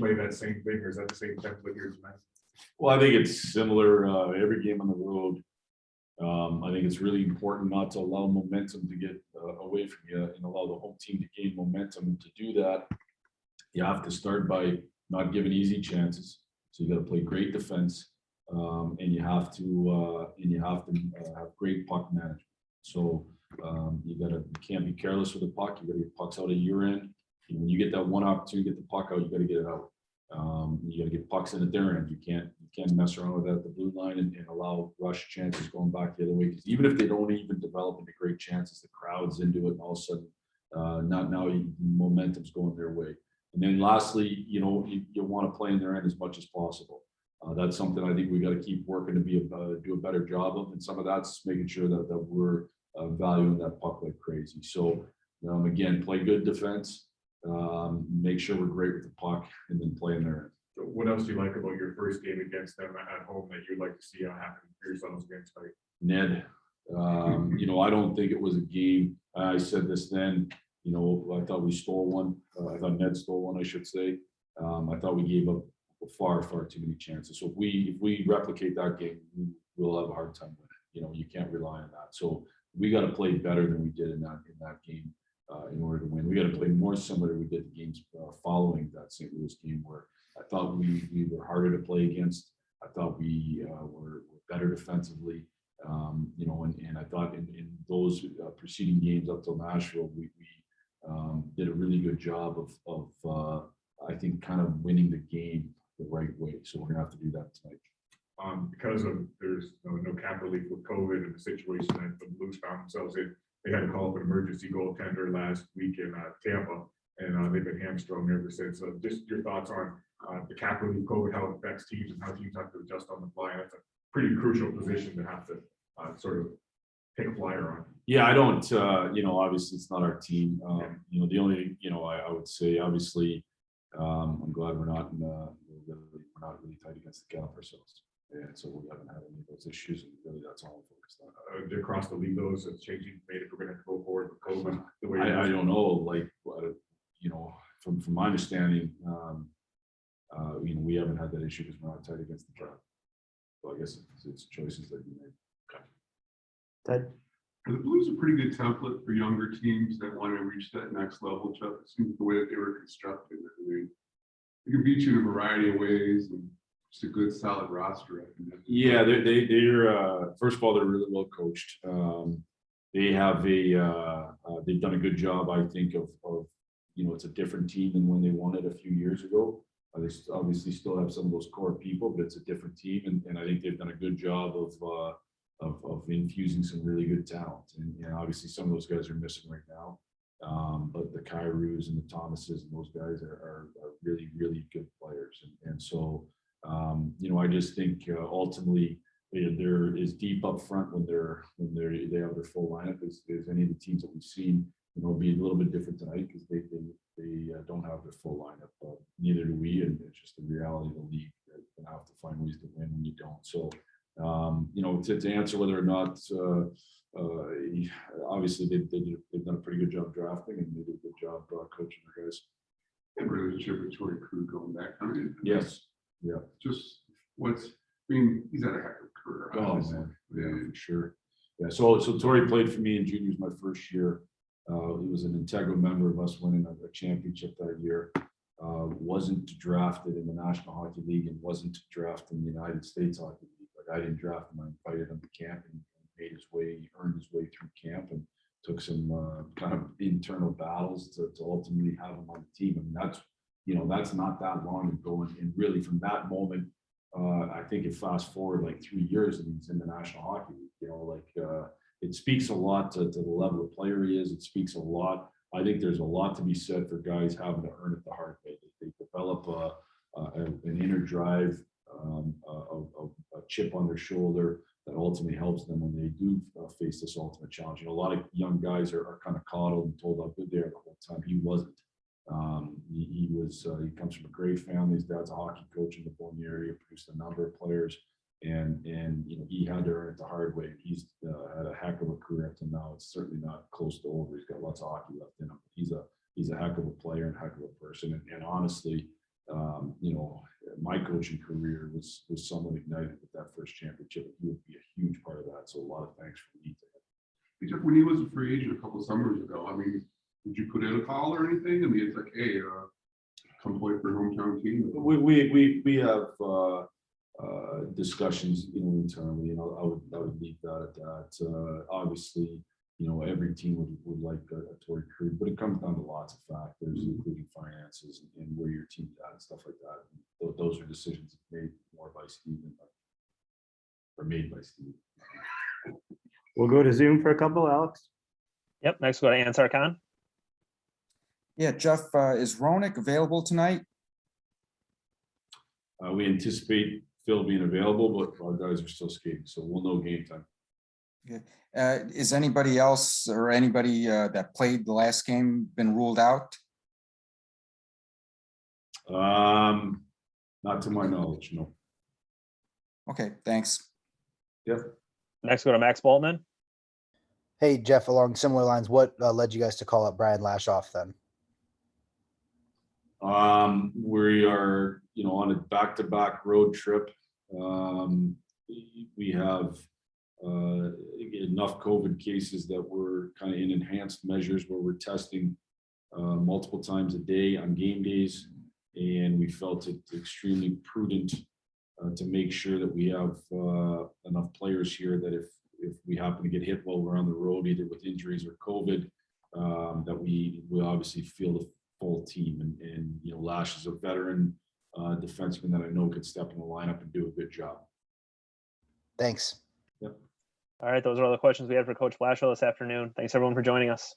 play that same thing, or is that the same template here tonight? Well, I think it's similar. Every game on the road. I think it's really important not to allow momentum to get away from you and allow the home team to gain momentum. And to do that, you have to start by not giving easy chances. So you got to play great defense, and you have to have great puck management. So you can't be careless with the puck. You got to get pucks out at your end. And when you get that one opportunity to get the puck out, you got to get it out. You got to get pucks in at their end. You can't mess around with that at the blue line and allow rush chances going back the other way. Because even if they don't even develop into great chances, the crowd's into it, and all of a sudden, momentum's going their way. And then lastly, you want to play in their end as much as possible. That's something I think we got to keep working to do a better job of. And some of that's making sure that we're valuing that puck like crazy. So again, play good defense. Make sure we're great with the puck, and then play in their end. So what else do you like about your first game against them at home that you'd like to see happen for yourselves against tonight? Ned, I don't think it was a game. I said this then. I thought we stole one. I thought Ned stole one, I should say. I thought we gave up far too many chances. So if we replicate that game, we'll have a hard time winning. You can't rely on that. So we got to play better than we did in that game. In order to win, we got to play more similar to we did the games following that St. Louis game, where I thought we were harder to play against. I thought we were better defensively, and I thought in those preceding games up till Nashville, we did a really good job of I think kind of winning the game the right way. So we're gonna have to do that tonight. Because there's no cap relief with COVID and the situation that the Blues found themselves in. They had to call up an emergency goaltender last week in Tampa, and they've been hamstrung ever since. So just your thoughts on the cap relief, COVID, how it affects teams, and how teams have to adjust on the fly. That's a pretty crucial position to have to sort of take a flyer on. Yeah, I don't. Obviously, it's not our team. The only, I would say, obviously, I'm glad we're not really tight against the cap ourselves. And so we haven't had any of those issues, and really that's all I'm focused on. Across the league, those it's changing. Made if we're going to go forward with COVID. The way I don't know, from my understanding, we haven't had that issue because we're not tight against the cap. So I guess it's choices that you make. Ted? The Blues a pretty good template for younger teams that want to reach that next level. Chuck, it seems the way that they were constructed. I mean, they can beat you in a variety of ways, and just a good solid roster. Yeah, they're first of all, they're really well coached. They have they've done a good job, I think, of it's a different team than when they won it a few years ago. They obviously still have some of those core people, but it's a different team, and I think they've done a good job of infusing some really good talent. And obviously some of those guys are missing right now. But the Kyrous and the Thomases and those guys are really, really good players. And so, I just think ultimately they're as deep up front when they have their full lineup as any of the teams that we've seen. Be a little bit different tonight because they don't have their full lineup. But neither do we, and it's just the reality of the league. You're gonna have to find ways to win when you don't. So, to answer whether or not, obviously they've done a pretty good job drafting, and they did a good job coaching their guys. And relationship with Torrey Krug going back. Yes. Yeah. Just he's had a heck of a career. Oh man, yeah, for sure. Yeah. So Torrey played for me in juniors my first year. He was an integral member of us winning a championship that year. Wasn't drafted in the National Hockey League and wasn't drafted in the United States Hockey League. Like I didn't draft him. I invited him to camp, and he earned his way through camp, and took some kind of internal battles to ultimately have him on the team. I mean, that's not that long ago, and really from that moment, I think it fast forward like 3 years, and he's in the National Hockey League. It speaks a lot to the level of player he is. It speaks a lot. I think there's a lot to be said for guys having to earn it the hard way. They develop an inner drive, a chip on their shoulder that ultimately helps them when they do face this ultimate challenge. A lot of young guys are kind of coddled and told how good they are the whole time. He wasn't. He comes from a great family. His dad's a hockey coach in the Bourne area, produced a number of players, and he had to earn it the hard way. He's had a heck of a career up to now. It's certainly not close to over. He's got lots of hockey left in him. He's a heck of a player and a heck of a person. And honestly, You know, my coaching career was somewhat ignited with that first championship. He would be a huge part of that. So a lot of thanks for me to him. Jeff, when he was a free agent a couple summers ago, I mean, did you put in a call or anything? I mean, it's like, hey, come play for your hometown team. We have discussions, you know, internally, and I would leave that at that. Obviously, you know, every team would like a Tory Creed, but it comes down to lots of factors, including finances and where your team's at and stuff like that. Those are decisions made more by Steve or made by Steve. we'll go to Zoom for a couple, Alex. Yep, next go to Ansar Khan. Yeah, Jeff, is Ronick available tonight? We anticipate Phil being available, but our guys are still skating, so we'll know game time. Is anybody else or anybody that played the last game been ruled out? Not to my knowledge, no. Okay, thanks. Yep. Next go to Max Boltman. Hey, Jeff, along similar lines, what led you guys to call up Brian Lashoff then? We are, you know, on a back-to-back road trip. We have enough COVID cases that we're kind of in enhanced measures where we're testing multiple times a day on game days. And we felt it extremely prudent to make sure that we have enough players here that if we happen to get hit while we're on the road, either with injuries or COVID, that we obviously feel the full team. And you know, Lash is a veteran defenseman that I know could step in the lineup and do a good job. Thanks. All right, those are all the questions we had for Coach Blashill this afternoon. Thanks everyone for joining us.